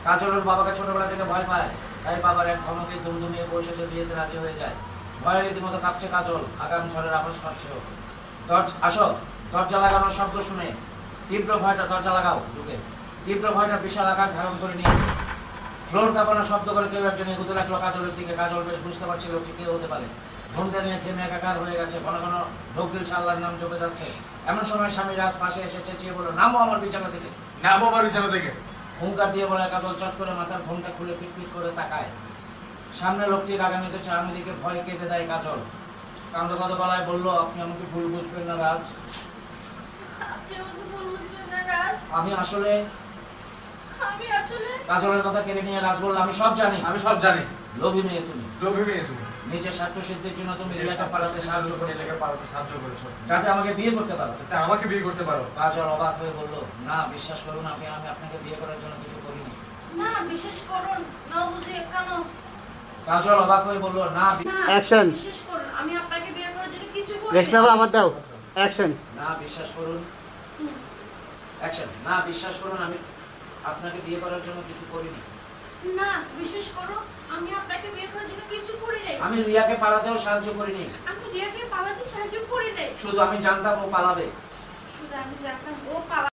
কাজলের বাবাকে ছোটবেলা থেকে ভয় পায়, তাই বাবার এক ধমকে দুমদুমিয়ে বসে বিয়েতে রাজি হয়ে যায়। ভয়ে রীতিমতো কাঁপছে কাজল, আগাম ঝড়ের আভাস পাচ্ছ। আসো, দরজা লাগানোর শব্দ শুনে তীব্র ভয়টা, দরজা লাগাও ঢুকে, তীব্র ভয়টা বিশাল আকার ধারণ করে নিয়েছে। ফ্লোর কাঁপানো শব্দ করে কেউ একজন এগুতে লাগলো কাজলের দিকে। কাজল বেশ বুঝতে পারছিল লোকটি কে হতে পারে। ঘুমটা নিয়ে থেমে একাকার হয়ে গেছে, ঘন ঘন ঢোক গিলছে, আল্লাহর নাম জপে যাচ্ছে। এমন সময় স্বামী রাজ পাশে এসে চেঁচিয়ে বলল, নামো আমার বিছানা থেকে। নামো আমার বিছানা থেকে। হুঙ্কার দিয়ে বলে কাজল চট করে মাথার ঘোমটা খুলে পিটপিট করে তাকায়। সামনে লোকটি রাগান্বিত চাহনি দিকে ভয় কেঁদে দেয় কাজল। কাঁদো কাঁদো গলায় বলল, আপনি আমাকে ভুল বুঝবেন না রাজ, আমি আসলে কাজলের কথা কেড়ে নিয়ে রাজ বলল, আমি সব জানি, আমি সব জানি। লোভী মেয়ে তুমি, লোভী মেয়ে তুমি। নিজের স্বার্থ সিদ্ধির জন্য তুমি রিয়াকে পালাতে সাহায্য করেছো, যাতে আমাকে বিয়ে করতে পারো। আমাকে বিয়ে করতে পারো। কাজল অবাক হয়ে বলল, না বিশ্বাস করুন, আমি আপনাকে বিয়ে করার জন্য কিছু করিনি। না বিশ্বাস করুন, না বুঝি কেন? কাজল অবাক হয়ে বলল, না অ্যাকশন। বিশ্বাস করুন, আমি আপনাকে বিয়ে করার জন্য কিছু করিনি। রেশমা বাবু আমার দাও অ্যাকশন। না বিশ্বাস করুন, অ্যাকশন। না বিশ্বাস করুন, আমি আপনাকে বিয়ে করার জন্য কিছু করিনি। না বিশ্বাস করুন, আমি আপনাকে বিয়ে করার জন্য কিছু করিনি। আমি রিয়াকে পালাতেও সাহায্য করিনি। আমি রিয়াকে পালাতে সাহায্য করিনি। শুধু আমি জানতাম ও পালাবে। শুধু আমি জানতাম ও পালাবে।